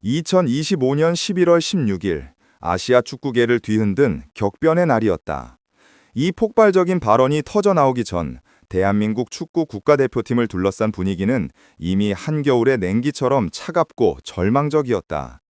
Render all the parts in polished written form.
2025년 11월 16일 아시아 축구계를 뒤흔든 격변의 날이었다. 이 폭발적인 발언이 터져 나오기 전 대한민국 축구 국가대표팀을 둘러싼 분위기는 이미 한겨울의 냉기처럼 차갑고 절망적이었다.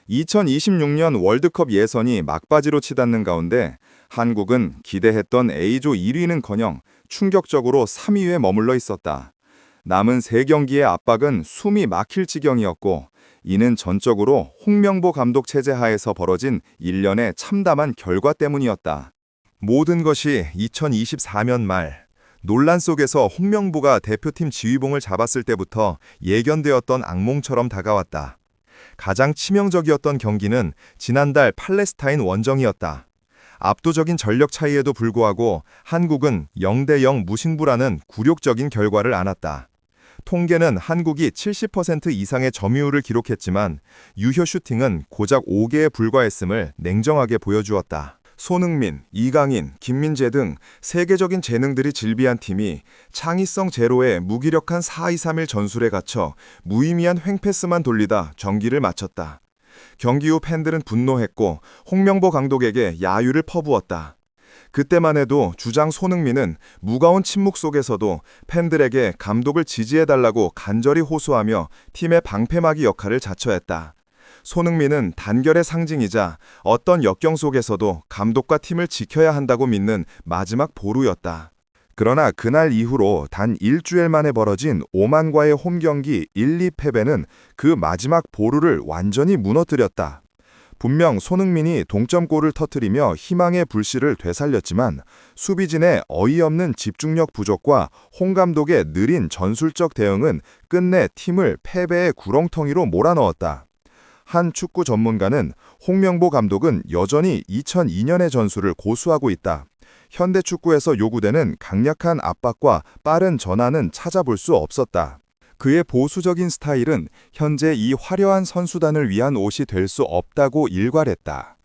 2026년 월드컵 예선이 막바지로 치닫는 가운데 한국은 기대했던 A조 1위는커녕 충격적으로 3위에 머물러 있었다. 남은 3경기의 압박은 숨이 막힐 지경이었고, 이는 전적으로 홍명보 감독 체제 하에서 벌어진 일련의 참담한 결과 때문이었다. 모든 것이 2024년 말 논란 속에서 홍명보가 대표팀 지휘봉을 잡았을 때부터 예견되었던 악몽처럼 다가왔다. 가장 치명적이었던 경기는 지난달 팔레스타인 원정이었다. 압도적인 전력 차이에도 불구하고 한국은 0대0 무승부라는 굴욕적인 결과를 안았다. 통계는 한국이 70% 이상의 점유율을 기록했지만 유효 슈팅은 고작 5개에 불과했음을 냉정하게 보여주었다. 손흥민, 이강인, 김민재 등 세계적인 재능들이 질비한 팀이 창의성 제로의 무기력한 4-2-3-1 전술에 갇혀 무의미한 횡패스만 돌리다 경기를 마쳤다. 경기 후 팬들은 분노했고 홍명보 감독에게 야유를 퍼부었다. 그때만 해도 주장 손흥민은 무거운 침묵 속에서도 팬들에게 감독을 지지해달라고 간절히 호소하며 팀의 방패막이 역할을 자처했다. 손흥민은 단결의 상징이자 어떤 역경 속에서도 감독과 팀을 지켜야 한다고 믿는 마지막 보루였다. 그러나 그날 이후로 단 일주일 만에 벌어진 오만과의 홈경기 1-2 패배는 그 마지막 보루를 완전히 무너뜨렸다. 분명 손흥민이 동점골을 터뜨리며 희망의 불씨를 되살렸지만 수비진의 어이없는 집중력 부족과 홍 감독의 느린 전술적 대응은 끝내 팀을 패배의 구렁텅이로 몰아넣었다. 한 축구 전문가는 홍명보 감독은 여전히 2002년의 전술을 고수하고 있다. 현대 축구에서 요구되는 강력한 압박과 빠른 전환은 찾아볼 수 없었다. 그의 보수적인 스타일은 현재 이 화려한 선수단을 위한 옷이 될 수 없다고 일괄했다.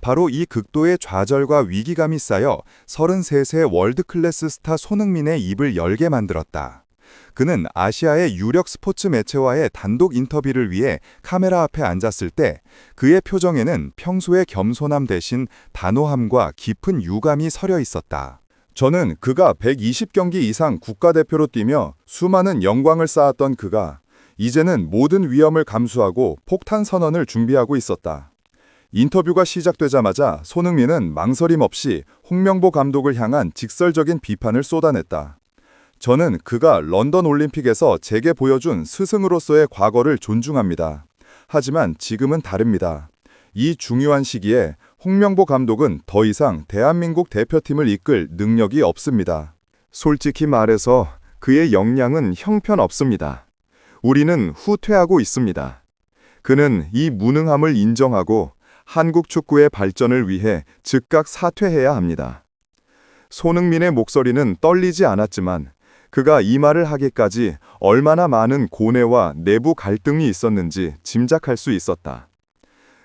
바로 이 극도의 좌절과 위기감이 쌓여 33세 월드클래스 스타 손흥민의 입을 열게 만들었다. 그는 아시아의 유력 스포츠 매체와의 단독 인터뷰를 위해 카메라 앞에 앉았을 때 그의 표정에는 평소의 겸손함 대신 단호함과 깊은 유감이 서려 있었다. 저는 그가 120경기 이상 국가대표로 뛰며 수많은 영광을 쌓았던 그가 이제는 모든 위험을 감수하고 폭탄 선언을 준비하고 있었다. 인터뷰가 시작되자마자 손흥민은 망설임 없이 홍명보 감독을 향한 직설적인 비판을 쏟아냈다. 저는 그가 런던 올림픽에서 제게 보여준 스승으로서의 과거를 존중합니다. 하지만 지금은 다릅니다. 이 중요한 시기에 홍명보 감독은 더 이상 대한민국 대표팀을 이끌 능력이 없습니다. 솔직히 말해서 그의 역량은 형편없습니다. 우리는 후퇴하고 있습니다. 그는 이 무능함을 인정하고 한국 축구의 발전을 위해 즉각 사퇴해야 합니다. 손흥민의 목소리는 떨리지 않았지만 그가 이 말을 하기까지 얼마나 많은 고뇌와 내부 갈등이 있었는지 짐작할 수 있었다.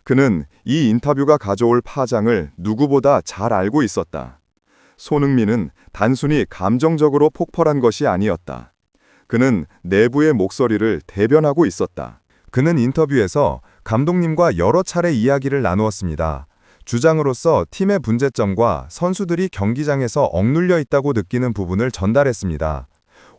그는 이 인터뷰가 가져올 파장을 누구보다 잘 알고 있었다. 손흥민은 단순히 감정적으로 폭발한 것이 아니었다. 그는 내부의 목소리를 대변하고 있었다. 그는 인터뷰에서 감독님과 여러 차례 이야기를 나누었습니다. 주장으로서 팀의 문제점과 선수들이 경기장에서 억눌려 있다고 느끼는 부분을 전달했습니다.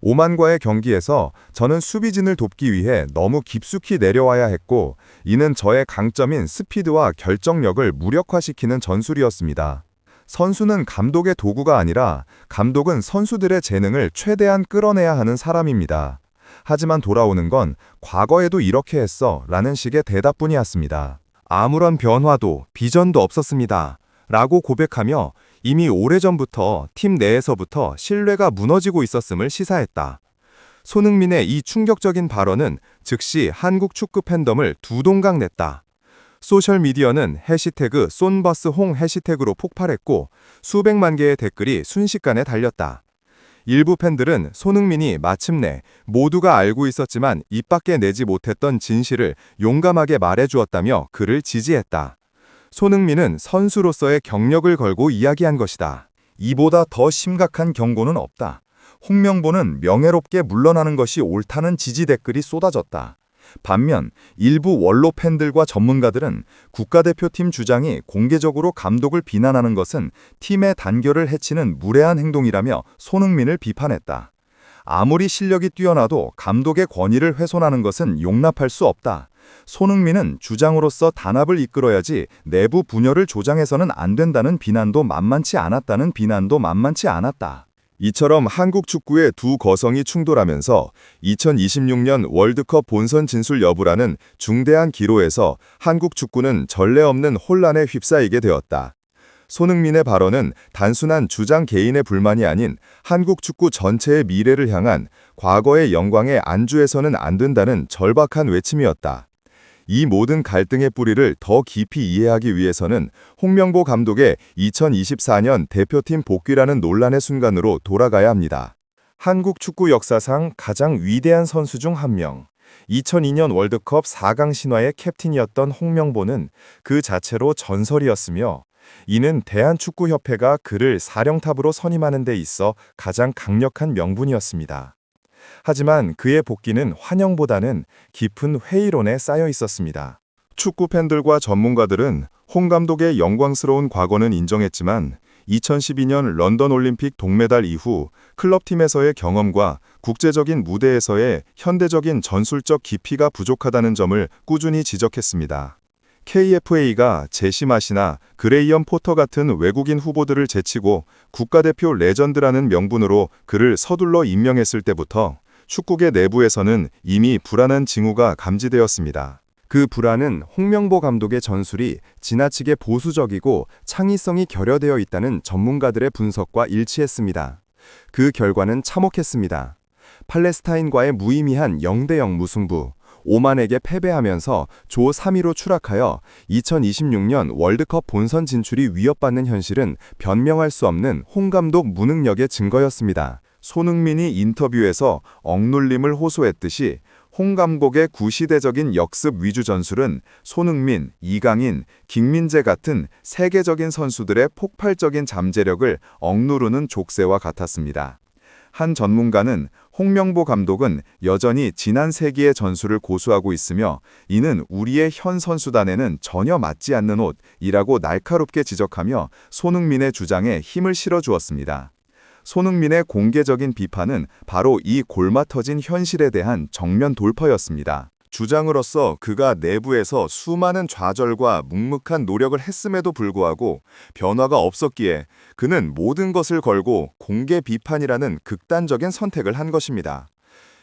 오만과의 경기에서 저는 수비진을 돕기 위해 너무 깊숙이 내려와야 했고, 이는 저의 강점인 스피드와 결정력을 무력화시키는 전술이었습니다. 선수는 감독의 도구가 아니라 감독은 선수들의 재능을 최대한 끌어내야 하는 사람입니다. 하지만 돌아오는 건 과거에도 이렇게 했어 라는 식의 대답뿐이었습니다. 아무런 변화도 비전도 없었습니다. 라고 고백하며 이미 오래전부터 팀 내에서부터 신뢰가 무너지고 있었음을 시사했다. 손흥민의 이 충격적인 발언은 즉시 한국 축구 팬덤을 두 동강 냈다. 소셜미디어는 해시태그 쏜버스홍 해시태그로 폭발했고 수백만 개의 댓글이 순식간에 달렸다. 일부 팬들은 손흥민이 마침내 모두가 알고 있었지만 입 밖에 내지 못했던 진실을 용감하게 말해주었다며 그를 지지했다. 손흥민은 선수로서의 경력을 걸고 이야기한 것이다. 이보다 더 심각한 경고는 없다. 홍명보는 명예롭게 물러나는 것이 옳다는 지지 댓글이 쏟아졌다. 반면 일부 원로 팬들과 전문가들은 국가대표팀 주장이 공개적으로 감독을 비난하는 것은 팀의 단결을 해치는 무례한 행동이라며 손흥민을 비판했다. 아무리 실력이 뛰어나도 감독의 권위를 훼손하는 것은 용납할 수 없다. 손흥민은 주장으로서 단합을 이끌어야지 내부 분열을 조장해서는 안 된다는 비난도 만만치 않았다. 이처럼 한국 축구의 두 거성이 충돌하면서 2026년 월드컵 본선 진출 여부라는 중대한 기로에서 한국 축구는 전례 없는 혼란에 휩싸이게 되었다. 손흥민의 발언은 단순한 주장 개인의 불만이 아닌 한국 축구 전체의 미래를 향한 과거의 영광에 안주해서는 안 된다는 절박한 외침이었다. 이 모든 갈등의 뿌리를 더 깊이 이해하기 위해서는 홍명보 감독의 2024년 대표팀 복귀라는 논란의 순간으로 돌아가야 합니다. 한국 축구 역사상 가장 위대한 선수 중 한 명, 2002년 월드컵 4강 신화의 캡틴이었던 홍명보는 그 자체로 전설이었으며 이는 대한축구협회가 그를 사령탑으로 선임하는 데 있어 가장 강력한 명분이었습니다. 하지만 그의 복귀는 환영보다는 깊은 회의론에 쌓여 있었습니다. 축구 팬들과 전문가들은 홍 감독의 영광스러운 과거는 인정했지만 2012년 런던 올림픽 동메달 이후 클럽팀에서의 경험과 국제적인 무대에서의 현대적인 전술적 깊이가 부족하다는 점을 꾸준히 지적했습니다. KFA가 제시 마시나 그레이엄 포터 같은 외국인 후보들을 제치고 국가대표 레전드라는 명분으로 그를 서둘러 임명했을 때부터 축구계 내부에서는 이미 불안한 징후가 감지되었습니다. 그 불안은 홍명보 감독의 전술이 지나치게 보수적이고 창의성이 결여되어 있다는 전문가들의 분석과 일치했습니다. 그 결과는 참혹했습니다. 팔레스타인과의 무의미한 0대0 무승부, 오만에게 패배하면서 조 3위로 추락하여 2026년 월드컵 본선 진출이 위협받는 현실은 변명할 수 없는 홍 감독 무능력의 증거였습니다. 손흥민이 인터뷰에서 억눌림을 호소했듯이 홍 감독의 구시대적인 역습 위주 전술은 손흥민, 이강인, 김민재 같은 세계적인 선수들의 폭발적인 잠재력을 억누르는 족쇄와 같았습니다. 한 전문가는 홍명보 감독은 여전히 지난 세기의 전술을 고수하고 있으며 이는 우리의 현 선수단에는 전혀 맞지 않는 옷이라고 날카롭게 지적하며 손흥민의 주장에 힘을 실어주었습니다. 손흥민의 공개적인 비판은 바로 이 골마터진 현실에 대한 정면 돌파였습니다. 주장으로서 그가 내부에서 수많은 좌절과 묵묵한 노력을 했음에도 불구하고 변화가 없었기에 그는 모든 것을 걸고 공개 비판이라는 극단적인 선택을 한 것입니다.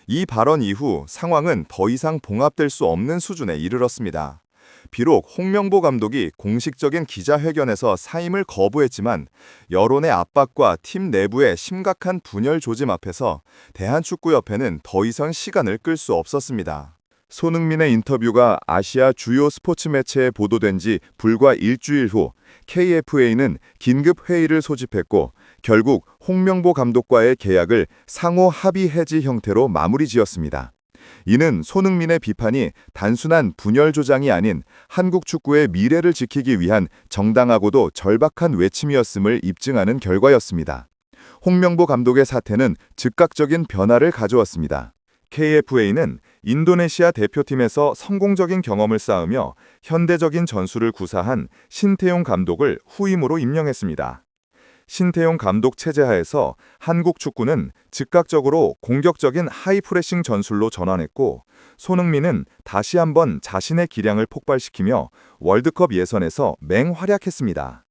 이 발언 이후 상황은 더 이상 봉합될 수 없는 수준에 이르렀습니다. 비록 홍명보 감독이 공식적인 기자회견에서 사임을 거부했지만 여론의 압박과 팀 내부의 심각한 분열 조짐 앞에서 대한축구협회는 더 이상 시간을 끌 수 없었습니다. 손흥민의 인터뷰가 아시아 주요 스포츠 매체에 보도된 지 불과 일주일 후 KFA는 긴급 회의를 소집했고 결국 홍명보 감독과의 계약을 상호 합의 해지 형태로 마무리 지었습니다. 이는 손흥민의 비판이 단순한 분열 조장이 아닌 한국 축구의 미래를 지키기 위한 정당하고도 절박한 외침이었음을 입증하는 결과였습니다. 홍명보 감독의 사퇴는 즉각적인 변화를 가져왔습니다. KFA는 인도네시아 대표팀에서 성공적인 경험을 쌓으며 현대적인 전술을 구사한 신태용 감독을 후임으로 임명했습니다. 신태용 감독 체제 하에서 한국 축구는 즉각적으로 공격적인 하이프레싱 전술로 전환했고 손흥민은 다시 한번 자신의 기량을 폭발시키며 월드컵 예선에서 맹활약했습니다.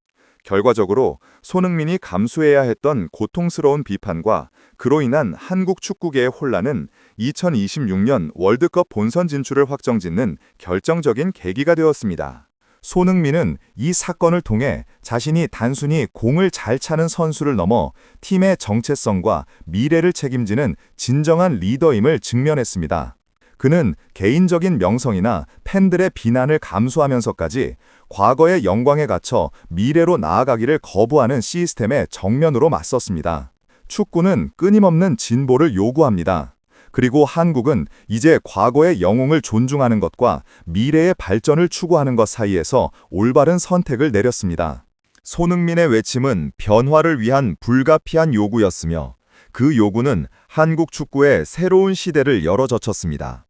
결과적으로 손흥민이 감수해야 했던 고통스러운 비판과 그로 인한 한국 축구계의 혼란은 2026년 월드컵 본선 진출을 확정짓는 결정적인 계기가 되었습니다. 손흥민은 이 사건을 통해 자신이 단순히 공을 잘 차는 선수를 넘어 팀의 정체성과 미래를 책임지는 진정한 리더임을 직면했습니다. 그는 개인적인 명성이나 팬들의 비난을 감수하면서까지 과거의 영광에 갇혀 미래로 나아가기를 거부하는 시스템에 정면으로 맞섰습니다. 축구는 끊임없는 진보를 요구합니다. 그리고 한국은 이제 과거의 영웅을 존중하는 것과 미래의 발전을 추구하는 것 사이에서 올바른 선택을 내렸습니다. 손흥민의 외침은 변화를 위한 불가피한 요구였으며 그 요구는 한국 축구의 새로운 시대를 열어젖혔습니다.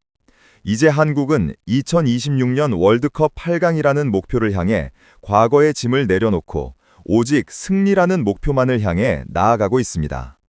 이제 한국은 2026년 월드컵 8강이라는 목표를 향해 과거의 짐을 내려놓고 오직 승리라는 목표만을 향해 나아가고 있습니다.